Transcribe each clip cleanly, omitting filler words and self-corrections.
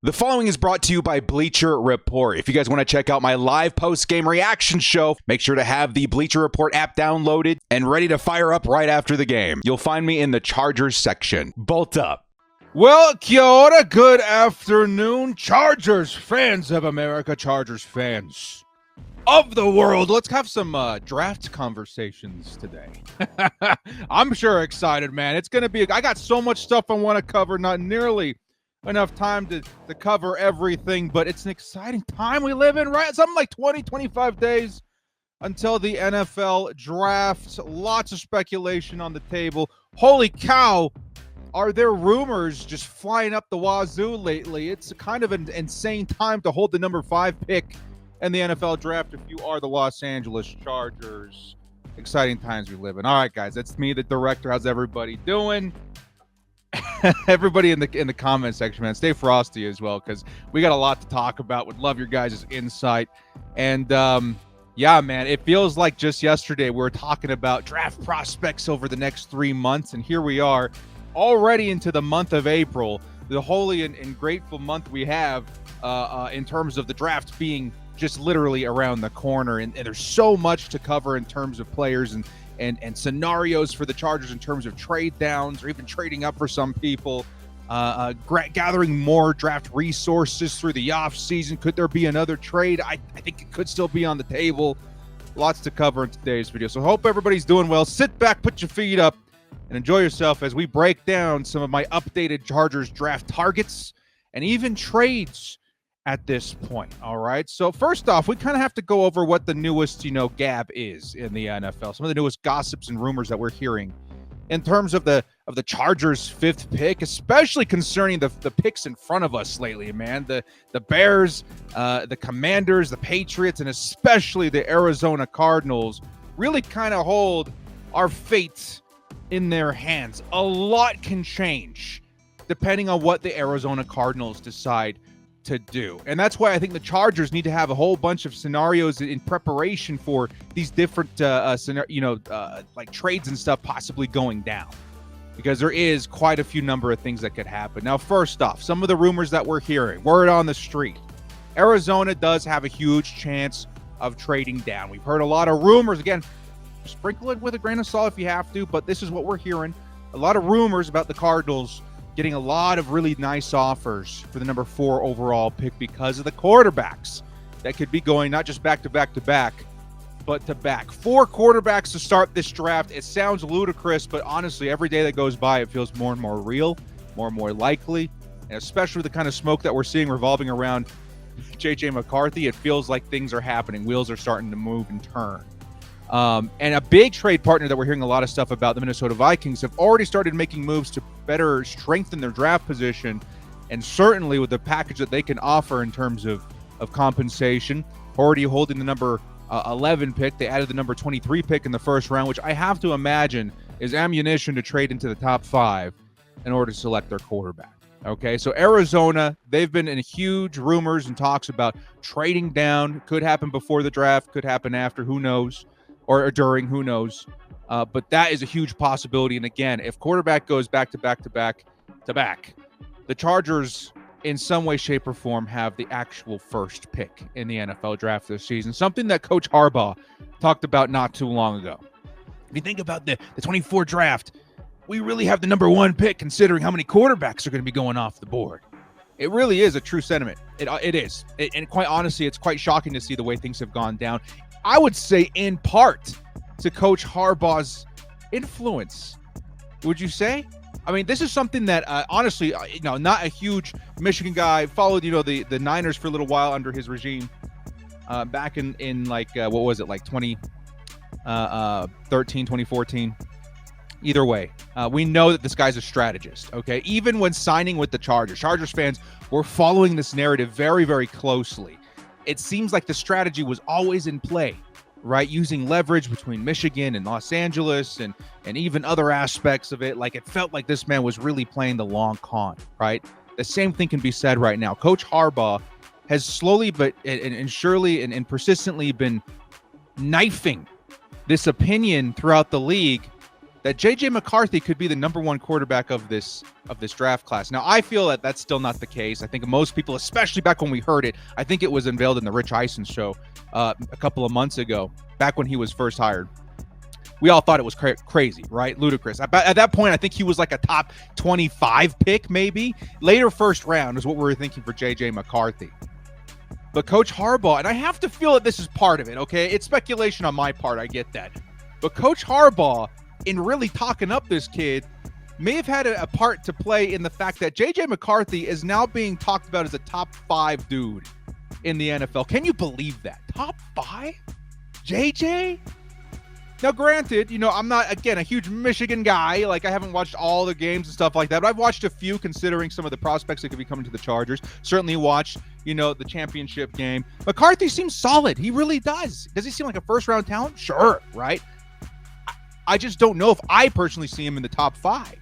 The following is brought to you by Bleacher Report. If you guys want to check out my live post-game reaction show, make sure to have the Bleacher Report app downloaded and ready to fire up right after the game. You'll find me in the Chargers section. Bolt up. Well, kia ora, good afternoon, Chargers fans of America, Chargers fans of the world. Let's have some draft conversations today. I'm sure excited, man. It's going to be, I got so much stuff I want to cover, not nearly enough time to cover everything, but it's an exciting time we live in, right? Something like 20, 25 days until the NFL draft. Lots of speculation on the table. Holy cow, are there rumors just flying up the wazoo lately? It's kind of an insane time to hold the number 5 pick in the NFL draft if you are the Los Angeles Chargers. Exciting times we live in. All right, guys, that's me, the director. How's everybody doing? Everybody in the comment section, man, stay frosty as well, because we got a lot to talk about. Would love your guys' insight. And yeah, man, it feels like just yesterday we were talking about draft prospects over the next 3 months, and here we are already into the month of April, the holy and grateful month we have in terms of the draft being just literally around the corner. And there's so much to cover in terms of players and scenarios for the Chargers in terms of trade downs or even trading up for some people, gathering more draft resources through the offseason. Could there be another trade? I think it could still be on the table. Lots to cover in today's video. So hope everybody's doing well. Sit back, put your feet up, and enjoy yourself as we break down some of my updated Chargers draft targets and even trades at this point. All right. So first off, we kind of have to go over what the newest, gab is in the NFL. Some of the newest gossips and rumors that we're hearing in terms of the Chargers' 5th pick, especially concerning the picks in front of us lately, man. The Bears, the Commanders, the Patriots, and especially the Arizona Cardinals really kind of hold our fate in their hands. A lot can change depending on what the Arizona Cardinals decide to do. And that's why I think the Chargers need to have a whole bunch of scenarios in preparation for these different like trades and stuff possibly going down, because there is quite a few number of things that could happen. Now, first off, some of the rumors that we're hearing, word on the street, Arizona does have a huge chance of trading down. We've heard a lot of rumors. Again, sprinkle it with a grain of salt if you have to, but this is what we're hearing. A lot of rumors about the Cardinals getting a lot of really nice offers for the number 4 overall pick because of the quarterbacks that could be going not just back to back to back, but to back. 4 quarterbacks to start this draft. It sounds ludicrous, but honestly, every day that goes by, it feels more and more real, more and more likely, and especially the kind of smoke that we're seeing revolving around J.J. McCarthy, it feels like things are happening. Wheels are starting to move and turn. And a big trade partner that we're hearing a lot of stuff about, the Minnesota Vikings, have already started making moves to better strengthen their draft position, and certainly with the package that they can offer in terms of compensation. Already holding the number 11 pick. They added the number 23 pick in the first round, which I have to imagine is ammunition to trade into the top 5 in order to select their quarterback. Okay, so Arizona, they've been in huge rumors and talks about trading down. Could happen before the draft, could happen after, who knows, or during, who knows. But that is a huge possibility. And again, if quarterback goes back to back to back to back, the Chargers in some way, shape, or form have the actual first pick in the NFL draft this season. Something that Coach Harbaugh talked about not too long ago. If you think about the 24 draft, we really have the number 1 pick considering how many quarterbacks are going to be going off the board. It really is a true sentiment. It is. And quite honestly, it's quite shocking to see the way things have gone down. I would say in part to Coach Harbaugh's influence. Would you say? I mean, this is something that honestly, not a huge Michigan guy. Followed, the Niners for a little while under his regime back in like, what was it, like 2013, 2014. Either way, we know that this guy's a strategist, okay? Even when signing with the Chargers fans were following this narrative very, very closely. It seems like the strategy was always in play, right? Using leverage between Michigan and Los Angeles and even other aspects of it. Like, it felt like this man was really playing the long con, right? The same thing can be said right now. Coach Harbaugh has slowly but and surely and persistently been knifing this opinion throughout the league that J.J. McCarthy could be the number one quarterback of this draft class. Now, I feel that that's still not the case. I think most people, especially back when we heard it, I think it was unveiled in the Rich Eisen show a couple of months ago, back when he was first hired. We all thought it was crazy, right? Ludicrous. At that point, I think he was like a top 25 pick, maybe. Later first round is what we were thinking for J.J. McCarthy. But Coach Harbaugh, and I have to feel that this is part of it, okay? It's speculation on my part, I get that. But Coach Harbaugh, in really talking up this kid, may have had a part to play in the fact that J.J. McCarthy is now being talked about as a top 5 dude in the NFL. Can you believe that? Top 5? J.J.? Now, granted, I'm not, again, a huge Michigan guy. Like, I haven't watched all the games and stuff like that, but I've watched a few considering some of the prospects that could be coming to the Chargers. Certainly watched, the championship game. McCarthy seems solid. He really does. Does he seem like a first-round talent? Sure, right? I just don't know if I personally see him in the top 5.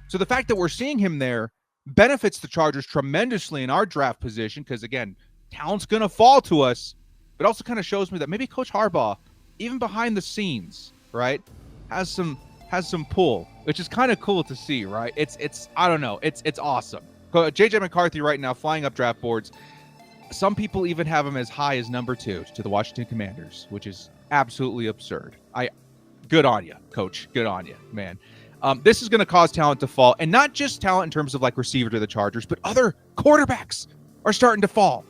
So the fact that we're seeing him there benefits the Chargers tremendously in our draft position because, again, talent's going to fall to us, but also kind of shows me that maybe Coach Harbaugh, even behind the scenes, right, has some pull, which is kind of cool to see, right? It's I don't know, it's awesome. JJ McCarthy right now flying up draft boards. Some people even have him as high as number 2 to the Washington Commanders, which is absolutely absurd. Good on you, Coach. Good on you, man. This is going to cause talent to fall, and not just talent in terms of like receiver to the Chargers, but other quarterbacks are starting to fall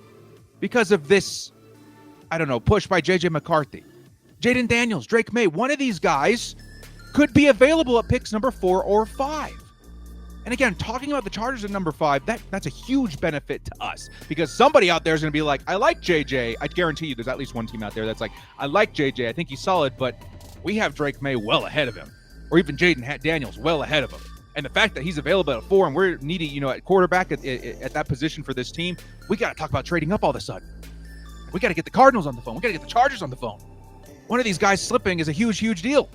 because of this, push by JJ McCarthy. Jaden Daniels, Drake May, one of these guys could be available at picks number 4 or 5. And again, talking about the Chargers at number 5, that's a huge benefit to us because somebody out there is going to be like, I like JJ. I guarantee you there's at least one team out there that's like, I like JJ. I think he's solid, but we have Drake May well ahead of him, or even Jaden Daniels well ahead of him. And the fact that he's available at 4 and we're needy, at quarterback at that position for this team, we got to talk about trading up all of a sudden. We got to get the Cardinals on the phone. We got to get the Chargers on the phone. One of these guys slipping is a huge, huge deal.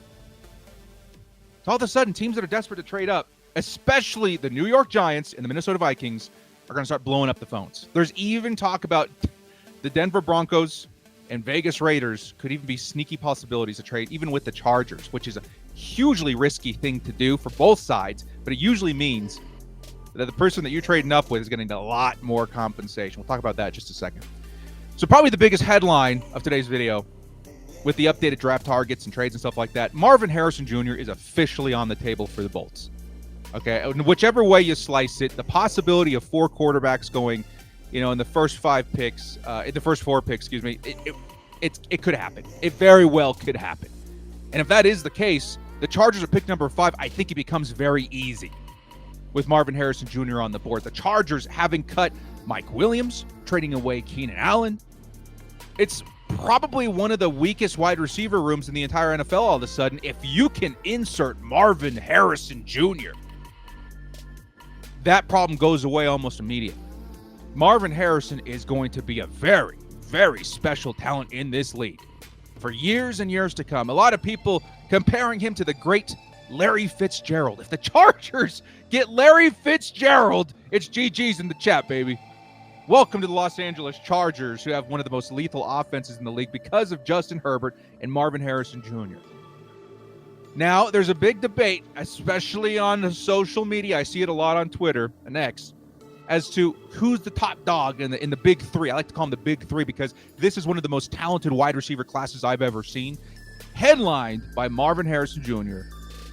So all of a sudden, teams that are desperate to trade up, especially the New York Giants and the Minnesota Vikings, are going to start blowing up the phones. There's even talk about the Denver Broncos and Vegas Raiders could even be sneaky possibilities to trade, even with the Chargers, which is a hugely risky thing to do for both sides, but it usually means that the person that you're trading up with is going to need a lot more compensation. We'll talk about that in just a second. So probably the biggest headline of today's video, with the updated draft targets and trades and stuff like that, Marvin Harrison Jr. is officially on the table for the Bolts. Okay, whichever way you slice it, the possibility of 4 quarterbacks going, in the first 5 picks, in the first 4 picks, it could happen. It very well could happen. And if that is the case, the Chargers are pick number 5. I think it becomes very easy with Marvin Harrison Jr. on the board. The Chargers having cut Mike Williams, trading away Keenan Allen. It's probably one of the weakest wide receiver rooms in the entire NFL all of a sudden. If you can insert Marvin Harrison Jr., that problem goes away almost immediately. Marvin Harrison is going to be a very, very special talent in this league for years and years to come. A lot of people comparing him to the great Larry Fitzgerald. If the Chargers get Larry Fitzgerald, it's GG's in the chat, baby. Welcome to the Los Angeles Chargers, who have one of the most lethal offenses in the league because of Justin Herbert and Marvin Harrison Jr. Now, there's a big debate, especially on social media. I see it a lot on Twitter and X, as to who's the top dog in the big 3. I like to call them the big 3 because this is one of the most talented wide receiver classes I've ever seen. Headlined by Marvin Harrison Jr.,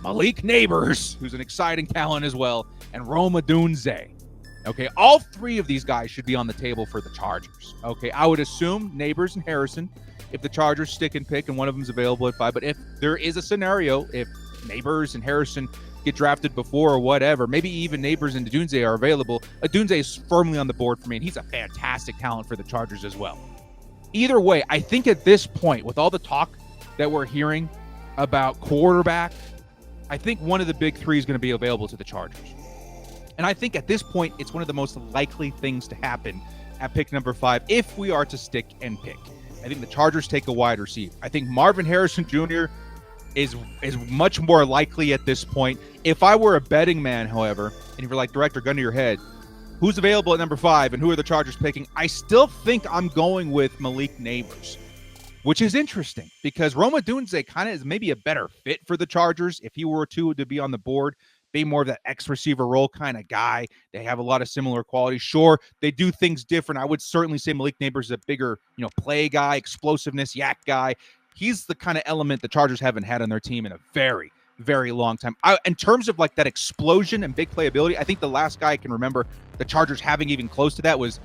Malik Neighbors, who's an exciting talent as well, and Rome Odunze. Okay, all 3 of these guys should be on the table for the Chargers. Okay, I would assume Neighbors and Harrison if the Chargers stick and pick and one of them's available at 5. But if there is a scenario, if Neighbors and Harrison get drafted before or whatever, maybe even Neighbors and Odunze are available, Odunze is firmly on the board for me, and he's a fantastic talent for the Chargers as well. Either way, I think at this point, with all the talk that we're hearing about quarterback, I think one of the big 3 is going to be available to the Chargers. And I think at this point, it's one of the most likely things to happen at pick number 5 if we are to stick and pick. I think the Chargers take a wide receiver. I think Marvin Harrison Jr. is much more likely at this point. If I were a betting man, however, and if you're like, Director, gun to your head, who's available at number 5 and who are the Chargers picking? I still think I'm going with Malik Neighbors. which is interesting because Roma Dunze kind of is maybe a better fit for the Chargers if he were to be on the board, be more of that X receiver role kind of guy. They have a lot of similar qualities. Sure, they do things different. I would certainly say Malik Neighbors is a bigger, play guy, explosiveness, yak guy. He's the kind of element the Chargers haven't had on their team in a very, very long time. In terms of like that explosion and big playability, I think the last guy I can remember the Chargers having even close to that was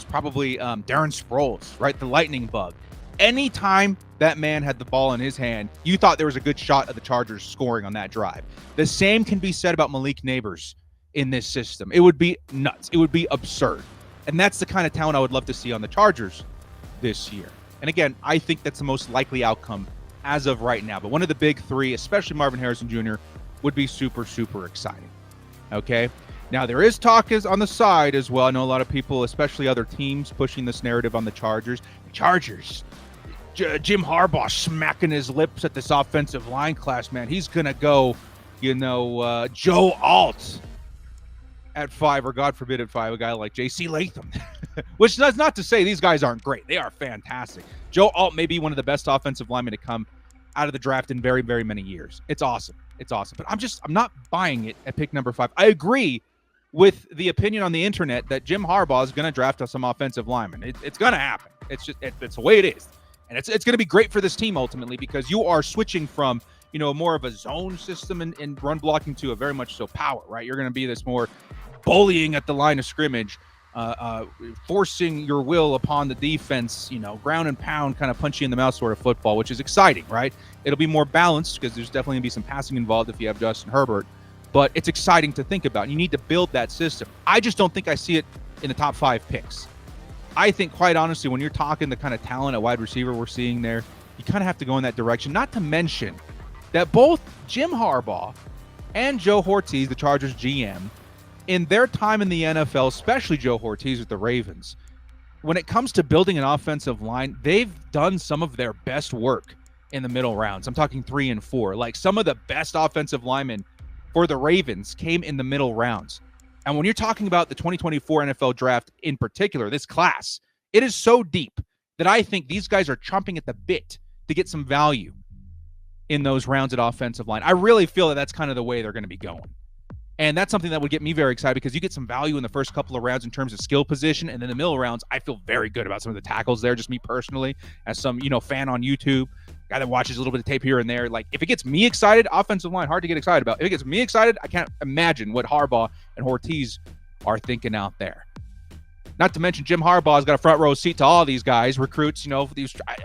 probably Darren Sproles, right? The lightning bug. Anytime that man had the ball in his hand, you thought there was a good shot of the Chargers scoring on that drive. The same can be said about Malik Neighbors in this system. It would be nuts. It would be absurd. And that's the kind of talent I would love to see on the Chargers this year. And again, I think that's the most likely outcome as of right now. But one of the big three, especially Marvin Harrison Jr., would be super, super exciting. Okay? Now, there is talk on the side as well. I know a lot of people, especially other teams, pushing this narrative on the Chargers. Jim Harbaugh smacking his lips at this offensive line class, man. He's going to go, Joe Alt at 5, or God forbid at 5, a guy like J.C. Latham. Which is not to say these guys aren't great. They are fantastic. Joe Alt may be one of the best offensive linemen to come out of the draft in very, very many years. It's awesome. It's awesome. But I'm not buying it at pick number 5. I agree with the opinion on the internet that Jim Harbaugh is going to draft some offensive linemen. It's going to happen. It's the way it is. And it's going to be great for this team ultimately because you are switching from, more of a zone system and run blocking to a very much so power, right? You're going to be this more bullying at the line of scrimmage, forcing your will upon the defense, ground and pound, kind of punch you in the mouth sort of football, which is exciting, right? It'll be more balanced because there's definitely going to be some passing involved if you have Justin Herbert, but it's exciting to think about. You need to build that system. I just don't think I see it in the top 5 picks. I think, quite honestly, when you're talking the kind of talent at wide receiver we're seeing there, you kind of have to go in that direction. Not to mention that both Jim Harbaugh and Joe Hortiz, the Chargers GM, in their time in the NFL, especially Joe Hortiz with the Ravens, when it comes to building an offensive line, they've done some of their best work in the middle rounds. I'm talking 3 and 4. Like some of the best offensive linemen for the Ravens came in the middle rounds. And when you're talking about the 2024 NFL draft in particular, this class, it is so deep that I think these guys are chomping at the bit to get some value in those rounds at offensive line. I really feel that that's kind of the way they're going to be going. And that's something that would get me very excited because you get some value in the first couple of rounds in terms of skill position. And then the middle rounds, I feel very good about some of the tackles there, just me personally, as some, fan on YouTube, guy that watches a little bit of tape here and there. Like, if it gets me excited, offensive line, hard to get excited about. If it gets me excited, I can't imagine what Harbaugh and Hortiz are thinking out there. Not to mention Jim Harbaugh's got a front row seat to all these guys, recruits,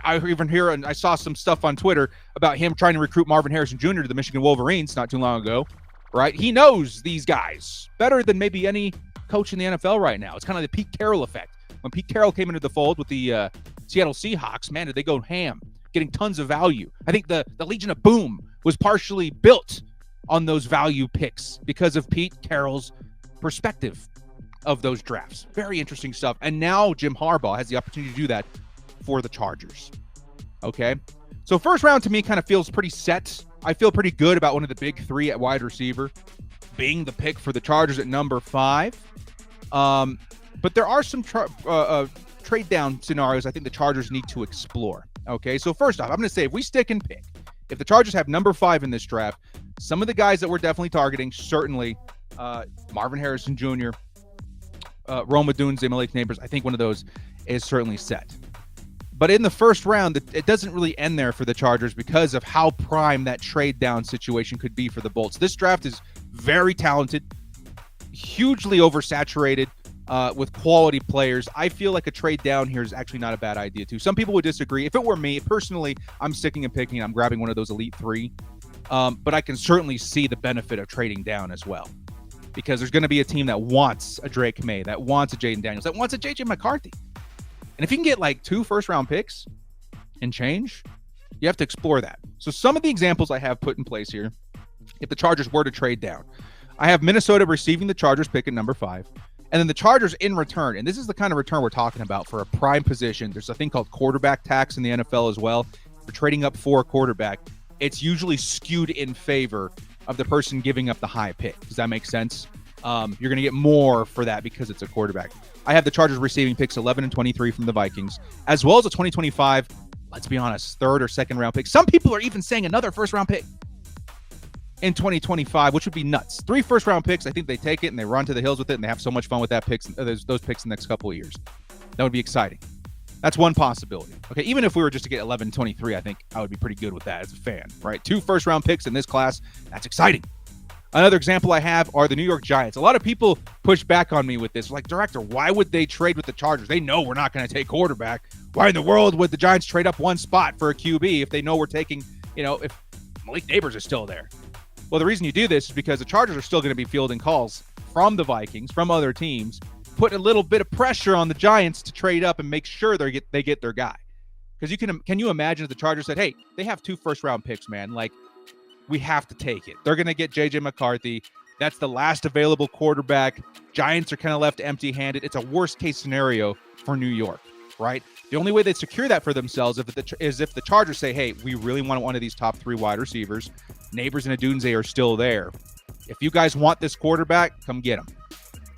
I even hear, and I saw some stuff on Twitter about him trying to recruit Marvin Harrison Jr. to the Michigan Wolverines not too long ago. Right? He knows these guys better than maybe any coach in the NFL right now. It's kind of the Pete Carroll effect. When Pete Carroll came into the fold with the Seattle Seahawks, man, did they go ham, getting tons of value. I think the Legion of Boom was partially built on those value picks because of Pete Carroll's perspective of those drafts. Very interesting stuff. And now Jim Harbaugh has the opportunity to do that for the Chargers. Okay? So first round to me kind of feels pretty set. I feel pretty good about one of the big 3 at wide receiver being the pick for the Chargers at number 5. But there are some trade down scenarios I think the Chargers need to explore. Okay, so first off, I'm going to say if we stick and pick, if the Chargers have number 5 in this draft, some of the guys that we're definitely targeting, certainly Marvin Harrison Jr., Rome Odunze, Malik Neighbors, I think one of those is certainly set. But in the first round, it doesn't really end there for the Chargers because of how prime that trade down situation could be for the Bolts. This draft is very talented, hugely oversaturated with quality players. I feel like a trade down here is actually not a bad idea too. Some people would disagree. If it were me, personally, I'm sticking and picking. I'm grabbing one of those elite 3. But I can certainly see the benefit of trading down as well. Because there's going to be a team that wants a Drake May, that wants a Jaden Daniels, that wants a J.J. McCarthy. And if you can get like 2 first-round picks and change, you have to explore that. So some of the examples I have put in place here, if the Chargers were to trade down, I have Minnesota receiving the Chargers pick at number 5, and then the Chargers in return, and this is the kind of return we're talking about for a prime position. There's a thing called quarterback tax in the NFL as well. For trading up for a quarterback, it's usually skewed in favor of the person giving up the high pick. Does that make sense? You're going to get more for that because it's a quarterback. I have the Chargers receiving picks 11 and 23 from the Vikings, as well as a 2025 let's be honest, third or second round pick. Some people are even saying another first round pick in 2025, which would be nuts. 3 first round picks. I think they take it and they run to the hills with it, and they have so much fun with those picks in the next couple of years. That would be exciting. That's one possibility. Okay, even if we were just to get 11, 23, I think I would be pretty good with that as a fan, right? 2 first round picks in this class. That's exciting. Another example I have are the New York Giants. A lot of people push back on me with this. Like, director, why would they trade with the Chargers? They know we're not going to take quarterback. Why in the world would the Giants trade up one spot for a QB if they know we're taking, if Malik Neighbors is still there? Well, the reason you do this is because the Chargers are still going to be fielding calls from the Vikings, from other teams, putting a little bit of pressure on the Giants to trade up and make sure they get their guy. Because can you imagine if the Chargers said, hey, they have 2 first-round picks, man. Like, we have to take it. They're going to get J.J. McCarthy. That's the last available quarterback. Giants are kind of left empty-handed. It's a worst-case scenario for New York, right? The only way they secure that for themselves is if the Chargers say, hey, we really want one of these top 3 wide receivers. Neighbors and Odunze are still there. If you guys want this quarterback, come get him.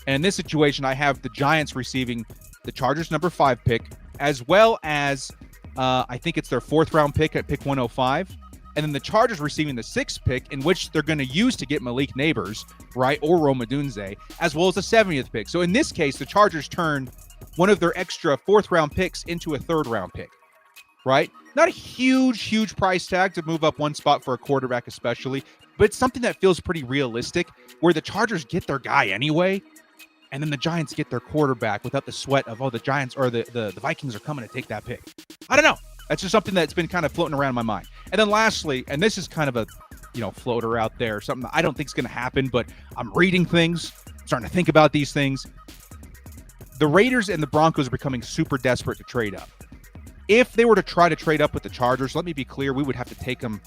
And in this situation, I have the Giants receiving the Chargers' number 5 pick, as well as I think it's their 4th round pick at pick 105. And then the Chargers receiving the 6th pick, in which they're going to use to get Malik Neighbors, right, or Rome Odunze, as well as the 70th pick. So in this case, the Chargers turn one of their extra 4th round picks into a 3rd round pick, right? Not a huge price tag to move up one spot for a quarterback especially, but it's something that feels pretty realistic, where the Chargers get their guy anyway, and then the Giants get their quarterback without the sweat of, the Giants or the Vikings are coming to take that pick. I don't know. That's just something that's been kind of floating around in my mind. And then lastly, and this is kind of a, floater out there, something that I don't think is going to happen, but I'm reading things, starting to think about these things. The Raiders and the Broncos are becoming super desperate to trade up. If they were to try to trade up with the Chargers, let me be clear, we would have to take them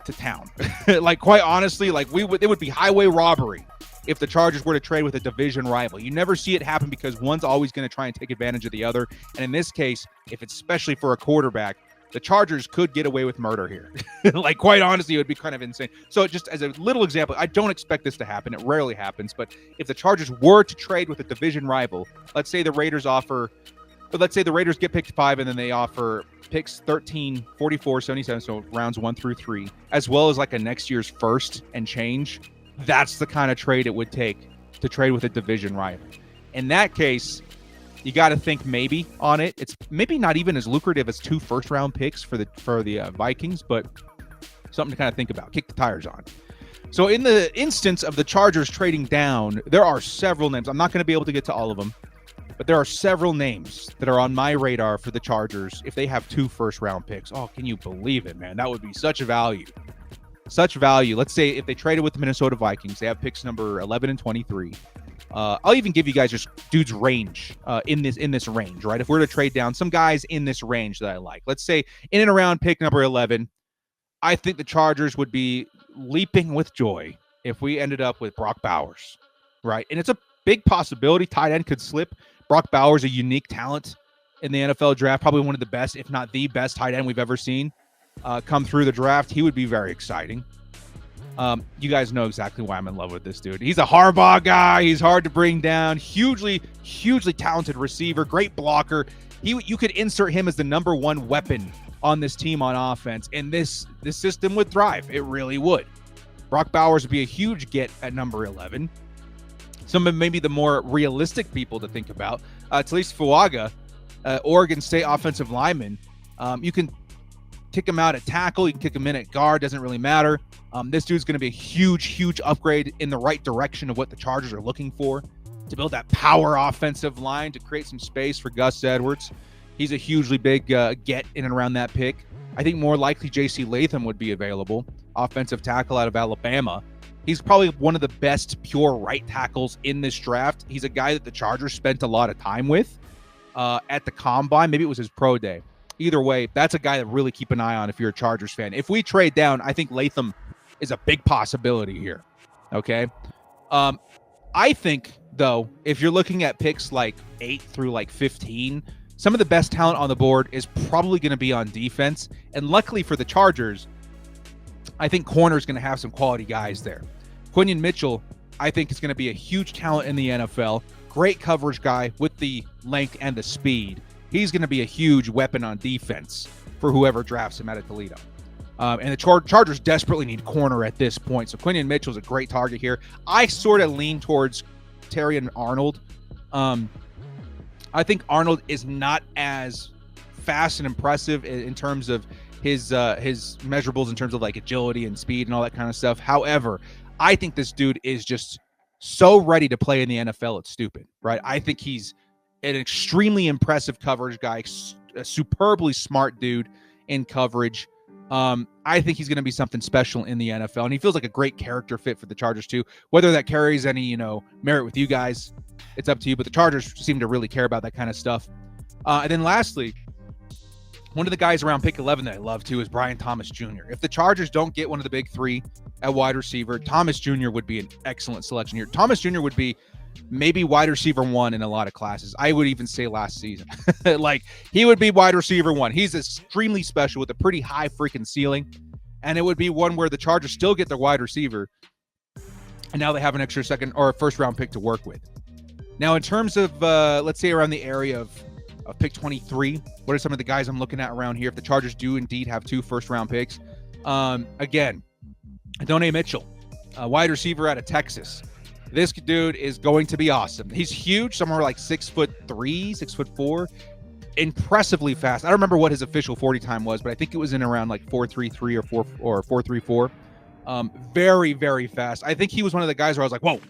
to town. Like, quite honestly, it would be highway robbery if the Chargers were to trade with a division rival. You never see it happen because one's always going to try and take advantage of the other. And in this case, if it's especially for a quarterback, the Chargers could get away with murder here. Like, quite honestly, it would be kind of insane. So just as a little example, I don't expect this to happen. It rarely happens. But if the Chargers were to trade with a division rival, let's say the Raiders get picked 5 and then they offer picks 13, 44, 77, so rounds 1 through 3, as well as like a next year's first and change. That's the kind of trade it would take to trade with a division rival. In that case, you got to think maybe on it. It's maybe not even as lucrative as 2 first-round picks for the Vikings, but something to kind of think about. Kick the tires on. So in the instance of the Chargers trading down, there are several names. I'm not going to be able to get to all of them, but there are several names that are on my radar for the Chargers if they have 2 first-round picks. Oh, can you believe it, man? That would be such value. Such value. Let's say if they traded with the Minnesota Vikings, they have picks number 11 and 23. I'll even give you guys just dude's range in this range, right? If we're to trade down, some guys in this range that I like. Let's say in and around pick number 11, I think the Chargers would be leaping with joy if we ended up with Brock Bowers, right? And it's a big possibility. Tight end could slip. Brock Bowers, a unique talent in the NFL draft, probably one of the best, if not the best tight end we've ever seen come through the draft. He would be very exciting. You guys know exactly why I'm in love with this dude. He's a Harbaugh guy. He's hard to bring down. Hugely talented receiver. Great blocker. You could insert him as the number 1 weapon on this team on offense, and this system would thrive. It really would. Brock Bowers would be a huge get at number 11. Some of maybe the more realistic people to think about. Talise Fuaga, Oregon State offensive lineman. You can kick him out at tackle. You can kick him in at guard. Doesn't really matter. This dude's going to be a huge upgrade in the right direction of what the Chargers are looking for to build that power offensive line to create some space for Gus Edwards. He's a hugely big get in and around that pick. I think more likely J.C. Latham would be available, offensive tackle out of Alabama. He's probably one of the best pure right tackles in this draft. He's a guy that the Chargers spent a lot of time with at the Combine. Maybe it was his pro day. Either way, that's a guy that really keep an eye on if you're a Chargers fan. If we trade down, I think Latham is a big possibility here. Okay? I think, though, if you're looking at picks like 8 through like 15, some of the best talent on the board is probably going to be on defense. And luckily for the Chargers, I think corner is going to have some quality guys there. Quinion Mitchell, I think, is going to be a huge talent in the NFL. Great coverage guy with the length and the speed. he's going to be a huge weapon on defense for whoever drafts him out of Toledo. And the Chargers desperately need corner at this point. So Quinion Mitchell's a great target here. I sort of lean towards Terry and Arnold. I think Arnold is not as fast and impressive in terms of his measurables in terms of like agility and speed and all that kind of stuff. However, I think this dude is just so ready to play in the NFL. It's stupid, right? I think he's an extremely impressive coverage guy, a superbly smart dude in coverage. I think he's going to be something special in the NFL, and he feels like a great character fit for the Chargers too. Whether that carries any, merit with you guys, it's up to you, but the Chargers seem to really care about that kind of stuff. And then lastly, one of the guys around pick 11 that I love too is Brian Thomas Jr. If the Chargers don't get one of the big three at wide receiver, Thomas Jr. would be an excellent selection here. Thomas Jr. would be maybe wide receiver 1 in a lot of classes. I would even say last season. Like, he would be wide receiver 1. He's extremely special with a pretty high freaking ceiling. And it would be one where the Chargers still get their wide receiver. And now they have an extra second or a first round pick to work with. Now, in terms of, let's say around the area of pick 23, what are some of the guys I'm looking at around here? If the Chargers do indeed have 2 first round picks. Again, Adonai Mitchell, wide receiver out of Texas. This dude is going to be awesome. He's huge, somewhere like 6'3", 6'4", impressively fast. I don't remember what his official 40 time was, but I think it was in around like 4.33 or 4.34. Very, very fast. I think he was one of the guys where I was like, whoa,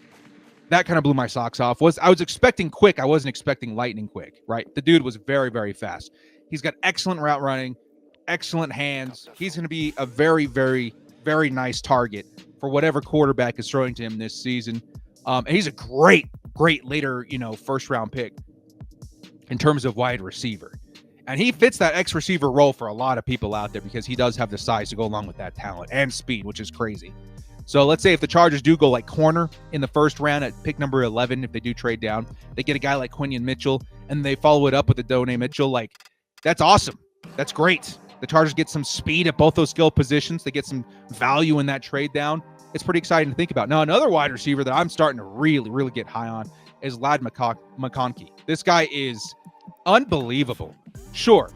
that kind of blew my socks off. I was expecting quick. I wasn't expecting lightning quick, right? The dude was very, very fast. He's got excellent route running, excellent hands. He's going to be a very, very, very nice target for whatever quarterback is throwing to him this season. And he's a great later, first round pick in terms of wide receiver. And he fits that X receiver role for a lot of people out there because he does have the size to go along with that talent and speed, which is crazy. So let's say if the Chargers do go like corner in the first round at pick number 11, if they do trade down, they get a guy like Quinion Mitchell and they follow it up with Adonai Mitchell. Like, that's awesome. That's great. The Chargers get some speed at both those skill positions. They get some value in that trade down. It's pretty exciting to think about. Now, another wide receiver that I'm starting to really, really get high on is Ladd McConkey. This guy is unbelievable. Sure,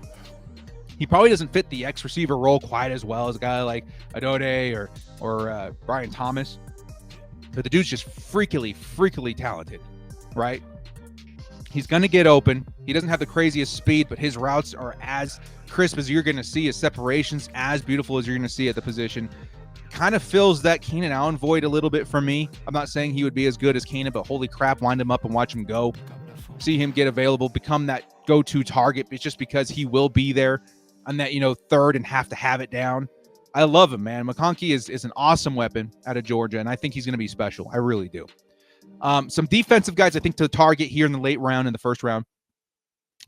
he probably doesn't fit the X receiver role quite as well as a guy like Adonai or Brian Thomas, but the dude's just freakily talented, right? He's going to get open. He doesn't have the craziest speed, but his routes are as crisp as you're going to see, his separations as beautiful as you're going to see at the position. Kind of fills that Keenan Allen void a little bit for me. I'm not saying he would be as good as Keenan, but holy crap, wind him up and watch him go. See him get available, become that go-to target. It's just because he will be there on that, third and have to have it down. I love him, man. McConkey is an awesome weapon out of Georgia, and I think he's going to be special. I really do. Some defensive guys I think to target here in the late round, in the first round.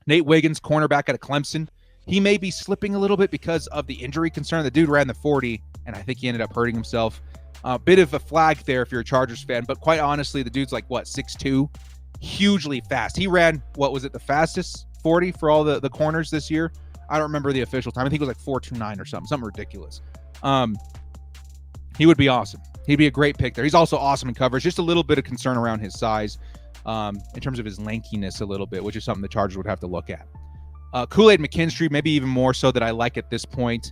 Nate Wiggins, cornerback out of Clemson. He may be slipping a little bit because of the injury concern. The dude ran the 40, and I think he ended up hurting himself. A bit of a flag there if you're a Chargers fan, but quite honestly, the dude's like, 6'2", hugely fast. He ran, the fastest 40 for all the corners this year? I don't remember the official time. I think it was like 4.29 or something ridiculous. He would be awesome. He'd be a great pick there. He's also awesome in coverage. Just a little bit of concern around his size in terms of his lankiness a little bit, which is something the Chargers would have to look at. Kool-Aid McKinstry, maybe even more so that I like at this point.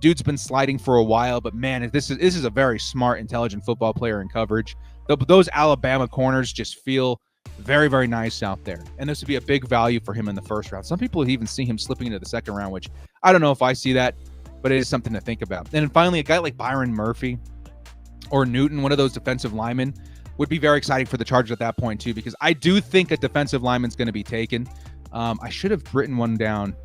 Dude's been sliding for a while, but man, this is a very smart, intelligent football player in coverage. Those Alabama corners just feel very, very nice out there. And this would be a big value for him in the first round. Some people even see him slipping into the second round, which I don't know if I see that, but it is something to think about. And then finally, a guy like Byron Murphy or Newton, one of those defensive linemen, would be very exciting for the Chargers at that point too, because I do think a defensive lineman's going to be taken. I should have written one down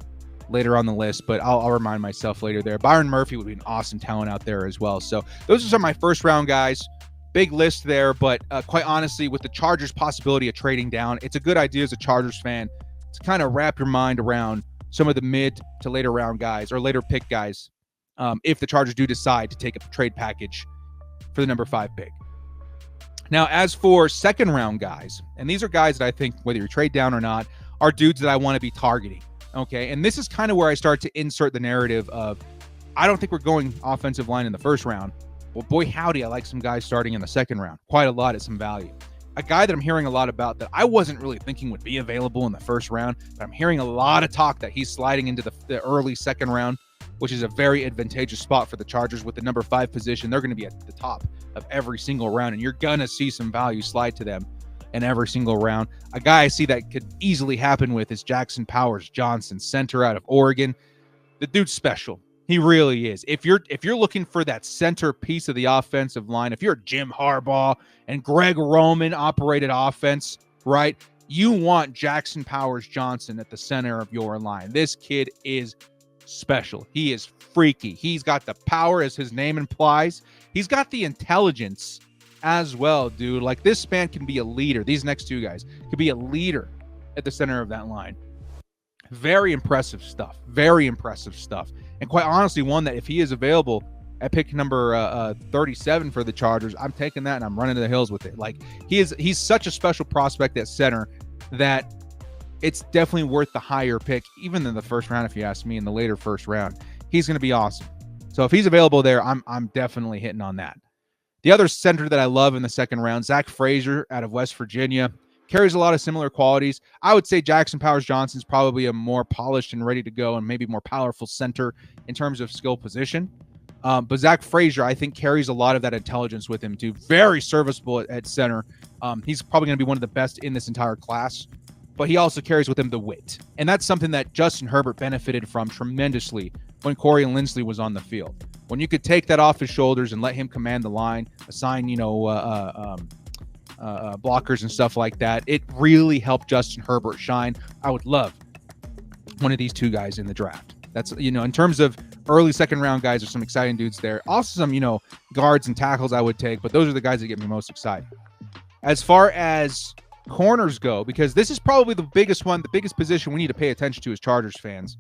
later on the list, but I'll remind myself later there. Byron Murphy would be an awesome talent out there as well. So those are some of my first round guys. Big list there, but quite honestly, with the Chargers' possibility of trading down, it's a good idea as a Chargers fan to kind of wrap your mind around some of the mid to later round guys or later pick guys if the Chargers do decide to take a trade package for the number 5 pick. Now, as for second round guys, and these are guys that I think, whether you trade down or not, are dudes that I want to be targeting. Okay, and this is kind of where I start to insert the narrative of, I don't think we're going offensive line in the first round. Well, boy, howdy, I like some guys starting in the second round. Quite a lot at some value. a guy that I'm hearing a lot about that I wasn't really thinking would be available in the first round, but I'm hearing a lot of talk that he's sliding into the early second round, which is a very advantageous spot for the Chargers with the number 5 position. They're going to be at the top of every single round, and you're going to see some value slide to them in every single round. A guy I see that could easily happen with is Jackson Powers Johnson, center out of Oregon. The dude's special. He really is. If you're looking for that centerpiece of the offensive line, if you're Jim Harbaugh and Greg Roman operated offense, right, you want Jackson Powers Johnson at the center of your line. This kid is special. He is freaky. He's got the power, as his name implies. He's got the intelligence as well, dude. Like, this man can be a leader. These next two guys could be a leader at the center of that line. Very impressive stuff. Very impressive stuff. And quite honestly, one that if he is available at pick number 37 for the Chargers, I'm taking that and I'm running to the hills with it. Like, he's such a special prospect at center that it's definitely worth the higher pick, even in the first round, if you ask me, in the later first round. He's going to be awesome. So if he's available there, I'm definitely hitting on that. The other center that I love in the second round, Zach Frazier out of West Virginia, carries a lot of similar qualities. I would say Jackson Powers Johnson is probably a more polished and ready to go and maybe more powerful center in terms of skill position. But Zach Frazier, I think, carries a lot of that intelligence with him too. Very serviceable at center. He's probably going to be one of the best in this entire class. But he also carries with him the wit. And that's something that Justin Herbert benefited from tremendously when Corey Linsley was on the field. When you could take that off his shoulders and let him command the line, assign, blockers and stuff like that, it really helped Justin Herbert shine. I would love one of these two guys in the draft. That's, in terms of early second round guys, there's some exciting dudes there. Also some, guards and tackles I would take, but those are the guys that get me most excited. As far as corners go, because this is probably the biggest one, the biggest position we need to pay attention to as Chargers fans.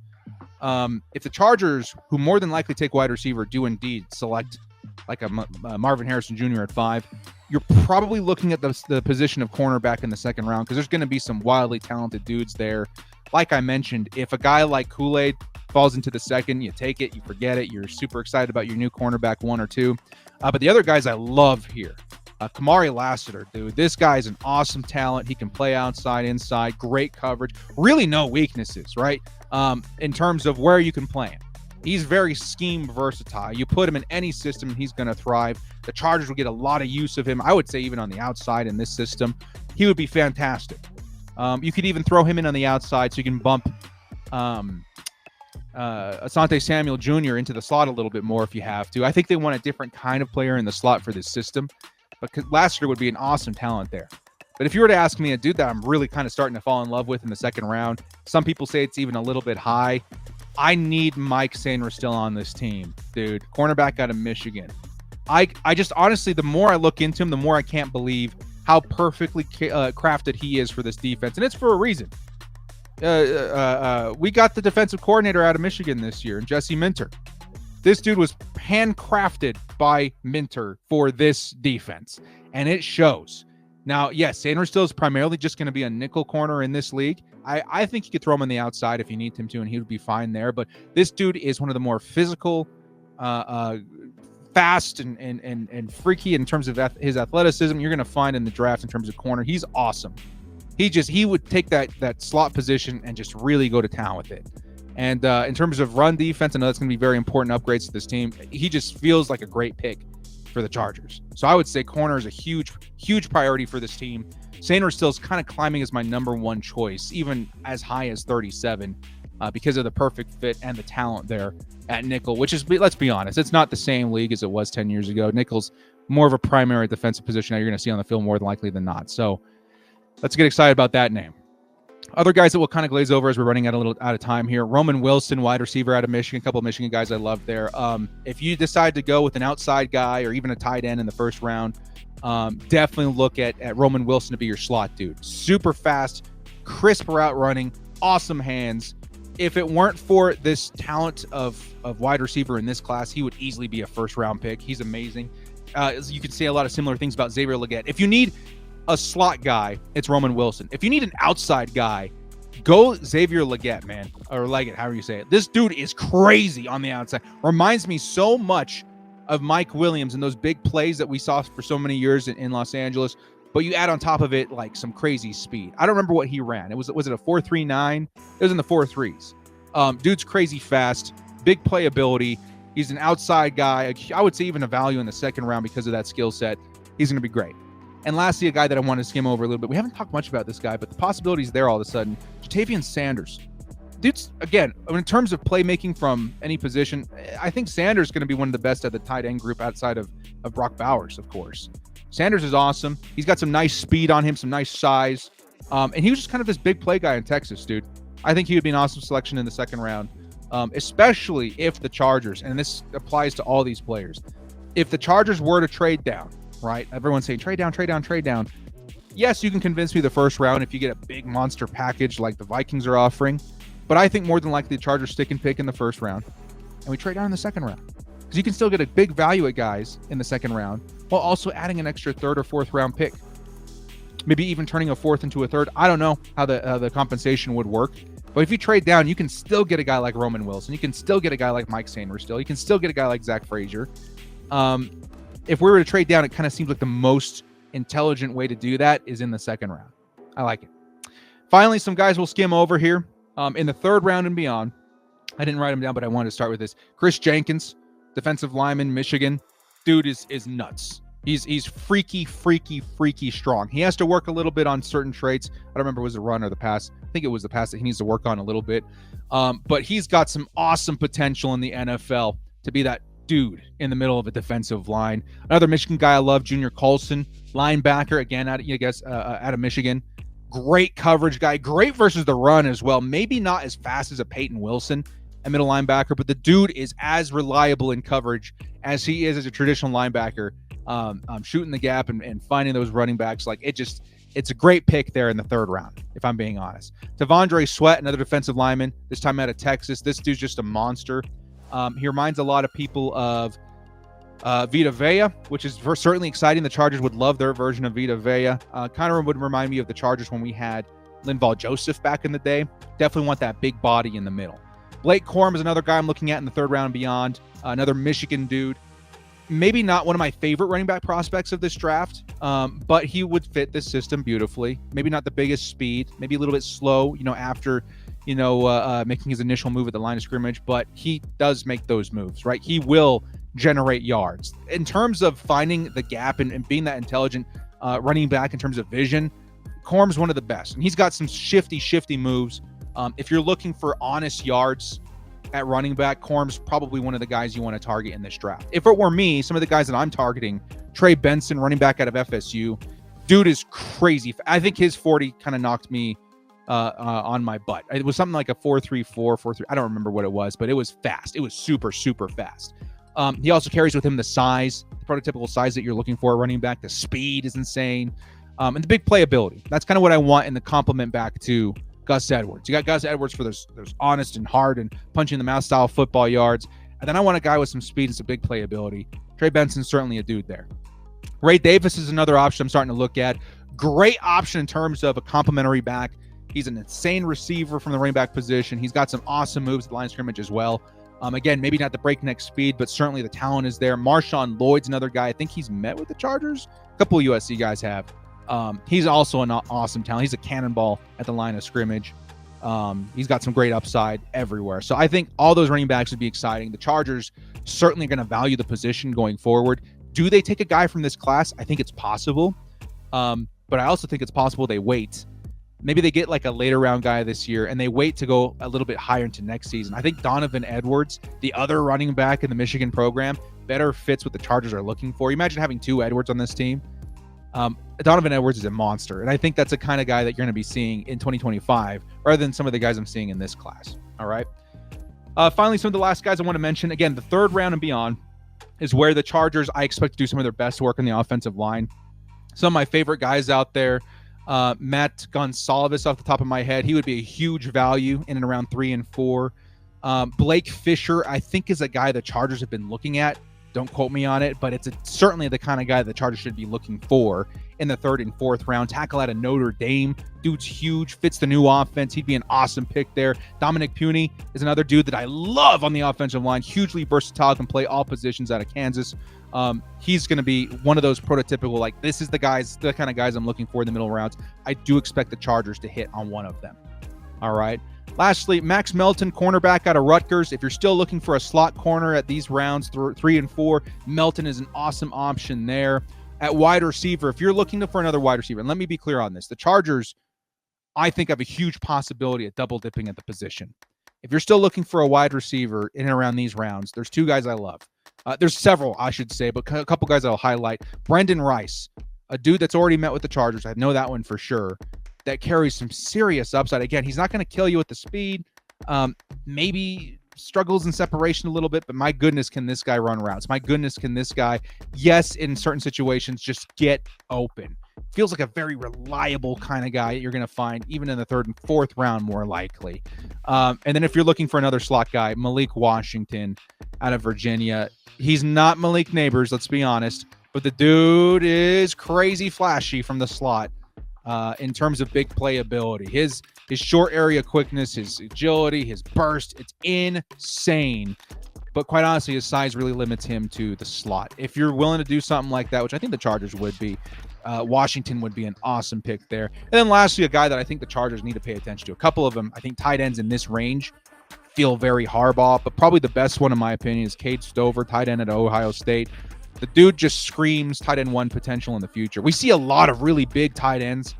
If the Chargers, who more than likely take wide receiver, do indeed select like a Marvin Harrison Jr. at 5, you're probably looking at the position of cornerback in the second round, because there's going to be some wildly talented dudes there. Like I mentioned, if a guy like Kool-Aid falls into the second, you take it, you forget it. You're super excited about your new cornerback 1 or 2. But the other guys I love here, Kamari Lassiter, dude. This guy's an awesome talent. He can play outside, inside, great coverage. Really no weaknesses, right? In terms of where you can play him. He's very scheme versatile. You put him in any system, and he's going to thrive. The Chargers will get a lot of use of him. I would say even on the outside in this system, he would be fantastic. You could even throw him in on the outside so you can bump Asante Samuel Jr. into the slot a little bit more if you have to. I think they want a different kind of player in the slot for this system, but Lassiter would be an awesome talent there. But if you were to ask me a dude that I'm really kind of starting to fall in love with in the second round, some people say it's even a little bit high. I need Mike Sainristil still on this team, dude. Cornerback out of Michigan. I just honestly, the more I look into him, the more I can't believe how perfectly crafted he is for this defense. And it's for a reason. We got the defensive coordinator out of Michigan this year, Jesse Minter. This dude was handcrafted by Minter for this defense, and it shows. Now, yes, Sainristil is primarily just going to be a nickel corner in this league. I think you could throw him on the outside if you need him to, and he would be fine there. But this dude is one of the more physical, fast, and freaky in terms of his athleticism you're going to find in the draft in terms of corner. He's awesome. He would take that slot position and just really go to town with it. And in terms of run defense, I know that's going to be very important upgrades to this team. He just feels like a great pick for the Chargers. So I would say corner is a huge, huge priority for this team. Sainristil is kind of climbing as my number 1 choice, even as high as 37, because of the perfect fit and the talent there at nickel, which is, let's be honest, it's not the same league as it was 10 years ago. Nickel's more of a primary defensive position that you're going to see on the field more than likely than not. So let's get excited about that name. Other guys that we'll kind of glaze over as we're running out of time here. Roman Wilson, wide receiver out of Michigan. A couple of Michigan guys I love there. If you decide to go with an outside guy or even a tight end in the first round, definitely look at Roman Wilson to be your slot dude. Super fast, crisp route running, awesome hands. If it weren't for this talent of wide receiver in this class, he would easily be a first-round pick. He's amazing. You can say a lot of similar things about Xavier Legette. If you need a slot guy, it's Roman Wilson. If you need an outside guy, go Xavier Legette, man. Or Leggett, however you say it. This dude is crazy on the outside. Reminds me so much of Mike Williams and those big plays that we saw for so many years in Los Angeles. but you add on top of it like some crazy speed. I don't remember what he ran. Was it a 4.39? It was in the 4.3s. Dude's crazy fast, big playability. He's an outside guy. I would say even a value in the second round because of that skill set. He's going to be great. And lastly, a guy that I want to skim over a little bit. We haven't talked much about this guy, but the possibility's there all of a sudden. Jatavian Sanders. Dude's, again, in terms of playmaking from any position, I think Sanders is going to be one of the best at the tight end group outside of Brock Bowers, of course. Sanders is awesome. He's got some nice speed on him, some nice size. And he was just kind of this big play guy in Texas, dude. I think he would be an awesome selection in the second round, especially if the Chargers, and this applies to all these players, if the Chargers were to trade down, right? Everyone's saying trade down, trade down, trade down. Yes, you can convince me the first round if you get a big monster package like the Vikings are offering. But I think more than likely the Chargers stick and pick in the first round, and we trade down in the second round. Because you can still get a big value at guys in the second round while also adding an extra third or fourth round pick. Maybe even turning a fourth into a third. I don't know how the compensation would work. But if you trade down, you can still get a guy like Roman Wilson. You can still get a guy like Mike Sanders still. You can still get a guy like Zach Frazier. If we were to trade down, it kind of seems like the most intelligent way to do that is in the second round. I like it. Finally, some guys we'll skim over here. In the third round and beyond, I didn't write them down, but I wanted to start with this. Chris Jenkins, defensive lineman, Michigan. Dude is nuts. He's freaky strong. He has to work a little bit on certain traits. I don't remember was the run or the pass. I think it was the pass that he needs to work on a little bit. But he's got some awesome potential in the NFL to be that dude in the middle of a defensive line. Another Michigan guy I love, Junior Colson, linebacker, again, out of Michigan. Great coverage guy, great versus the run as well. Maybe not as fast as a Peyton Wilson, a middle linebacker, but the dude is as reliable in coverage as he is as a traditional linebacker, shooting the gap and finding those running backs. It's a great pick there in the third round, if I'm being honest. T'Vondre Sweat, another defensive lineman, this time out of Texas. This dude's just a monster. He reminds a lot of people of Vita Vea, which is certainly exciting. The Chargers would love their version of Vita Vea. Kind of would remind me of the Chargers when we had Linval Joseph back in the day. Definitely want that big body in the middle. Blake Corum is another guy I'm looking at in the third round and beyond. Another Michigan dude. Maybe not one of my favorite running back prospects of this draft, but he would fit this system beautifully. Maybe not the biggest speed, maybe a little bit slow, after, making his initial move at the line of scrimmage, but he does make those moves, right? He will generate yards. In terms of finding the gap and being that intelligent running back in terms of vision, Corum's one of the best. And he's got some shifty moves. If you're looking for honest yards at running back, Corum's probably one of the guys you want to target in this draft. If it were me, some of the guys that I'm targeting, Trey Benson, running back out of FSU, dude is crazy. I think his 40 kind of knocked me on my butt. It was something like a 4.34, 4.3. I don't remember what it was, but it was fast. It was super fast. He also carries with him the size, the prototypical size that you're looking for at running back. The speed is insane. And the big playability. That's kind of what I want in the complement back to Gus Edwards. You got Gus Edwards for those honest and hard and punching the mouth style football yards. And then I want a guy with some speed and some big playability. Trey Benson's certainly a dude there. Ray Davis is another option I'm starting to look at. Great option in terms of a complementary back. He's an insane receiver from the running back position. He's got some awesome moves at the line of scrimmage as well. Again, maybe not the breakneck speed, but certainly the talent is there. Marshawn Lloyd's another guy. I think he's met with the Chargers. A couple of USC guys have. He's also an awesome talent. He's a cannonball at the line of scrimmage. He's got some great upside everywhere. So I think all those running backs would be exciting. The Chargers certainly going to value the position going forward. Do they take a guy from this class? I think it's possible. But I also think it's possible they wait. Maybe they get like a later round guy this year and they wait to go a little bit higher into next season. I think Donovan Edwards, the other running back in the Michigan program, better fits what the Chargers are looking for. Imagine having two Edwards on this team. Donovan Edwards is a monster, and I think that's the kind of guy that you're going to be seeing in 2025 rather than some of the guys I'm seeing in this class. All right. Finally, some of the last guys I want to mention, again, the third round and beyond is where the Chargers, I expect to do some of their best work on the offensive line. Some of my favorite guys out there, Matt Gonsalves off the top of my head. He would be a huge value in and around 3 and 4. Blake Fisher, I think, is a guy the Chargers have been looking at. Don't quote me on it, but it's certainly the kind of guy the Chargers should be looking for in the 3rd and 4th round. Tackle out of Notre Dame. Dude's huge, fits the new offense. He'd be an awesome pick there. Dominic Puny is another dude that I love on the offensive line. Hugely versatile, can play all positions out of Kansas. He's going to be one of those prototypical, like, this is the kind of guys I'm looking for in the middle rounds. I do expect the Chargers to hit on one of them. All right. Lastly, Max Melton, cornerback out of Rutgers. If you're still looking for a slot corner at these rounds 3 and 4, Melton is an awesome option there. At wide receiver, if you're looking for another wide receiver, and let me be clear on this, the Chargers, I think, have a huge possibility of double dipping at the position. If you're still looking for a wide receiver in and around these rounds, there's 2 guys I love. There's several, I should say, but a couple guys I'll highlight. Brendan Rice, a dude that's already met with the Chargers. I know that one for sure. That carries some serious upside. Again, he's not going to kill you with the speed. Maybe struggles in separation a little bit, but my goodness, can this guy run routes? My goodness, can this guy, yes, in certain situations, just get open. Feels like a very reliable kind of guy you're going to find even in the 3rd and 4th round, more likely. And then if you're looking for another slot guy, Malik Washington out of Virginia. He's not Malik Neighbors, let's be honest, but the dude is crazy flashy from the slot. In terms of big playability, his short area quickness, his agility, his burst, it's insane. But quite honestly, his size really limits him to the slot. If you're willing to do something like that, which I think the Chargers would be, Washington would be an awesome pick there. And then lastly, a guy that I think the Chargers need to pay attention to. A couple of them, I think tight ends in this range feel very Harbaugh, but probably the best one in my opinion is Cade Stover, tight end at Ohio State. The dude just screams tight end 1 potential in the future. We see a lot of really big tight ends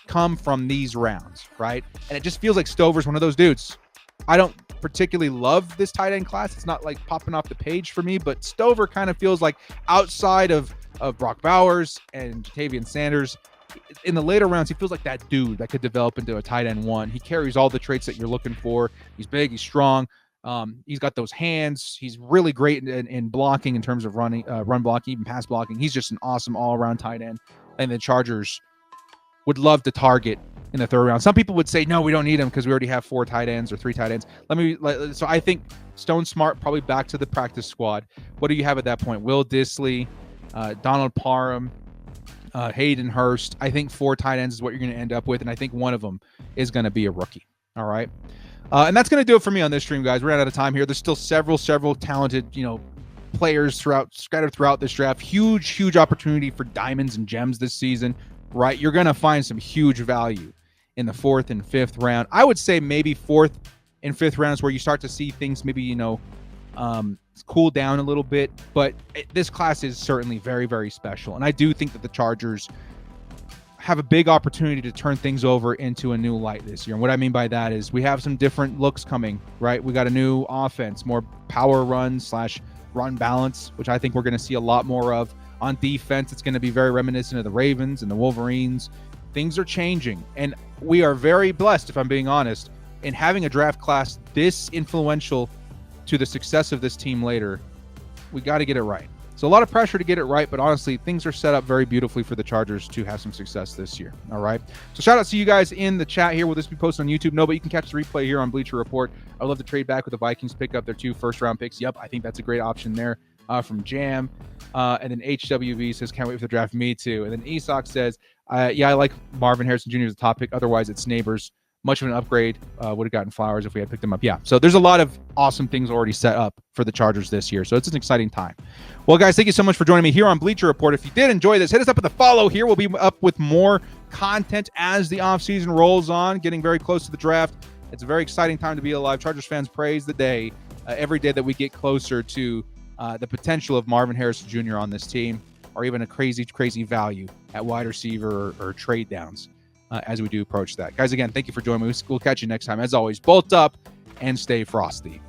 come from these rounds, right? And it just feels like Stover's one of those dudes. I don't particularly love this tight end class. It's not like popping off the page for me, but Stover kind of feels like outside of Brock Bowers and Jatavian Sanders, in the later rounds, he feels like that dude that could develop into a tight end 1. He carries all the traits that you're looking for. He's big, he's strong. He's got those hands. He's really great in blocking in terms of run blocking, even pass blocking. He's just an awesome all-around tight end. And the Chargers would love to target in the 3rd round. Some people would say, no, we don't need him because we already have 4 tight ends or 3 tight ends. So I think Stone Smart probably back to the practice squad. What do you have at that point? Will Dissly, Donald Parham, Hayden Hurst. I think 4 tight ends is what you're going to end up with, and I think one of them is going to be a rookie. All right. And that's going to do it for me on this stream, guys. We're out of time here. There's still several talented, players scattered throughout this draft. Huge opportunity for diamonds and gems this season, right? You're going to find some huge value in the 4th and 5th round. I would say maybe 4th and 5th rounds where you start to see things maybe, cool down a little bit. But this class is certainly very, very special. And I do think that the Chargers have a big opportunity to turn things over into a new light this year. And what I mean by that is we have some different looks coming, right? We got a new offense, more power run/run balance, which I think we're going to see a lot more of. On defense, it's going to be very reminiscent of the Ravens and the Wolverines. Things are changing, and we are very blessed, if I'm being honest, in having a draft class this influential to the success of this team later. We got to get it right. So a lot of pressure to get it right, but honestly, things are set up very beautifully for the Chargers to have some success this year. All right. So shout out to you guys in the chat here. Will this be posted on YouTube? No, but you can catch the replay here on Bleacher Report. I would love to trade back with the Vikings, pick up their 2 first-round picks. Yep, I think that's a great option there from Jam. And then HWV says, can't wait for the draft. Me too. And then Esoc says, yeah, I like Marvin Harrison Jr. as a top pick. Otherwise, it's Neighbors. Much of an upgrade. Would have gotten Flowers if we had picked him up. Yeah. So there's a lot of awesome things already set up for the Chargers this year. So it's an exciting time. Well, guys, thank you so much for joining me here on Bleacher Report. If you did enjoy this, hit us up with a follow here. We'll be up with more content as the offseason rolls on, getting very close to the draft. It's a very exciting time to be alive. Chargers fans praise the day, every day that we get closer to the potential of Marvin Harrison Jr. on this team, or even a crazy value at wide receiver or trade downs. As we do approach that. Guys, again, thank you for joining me. We'll catch you next time. As always, bolt up and stay frosty.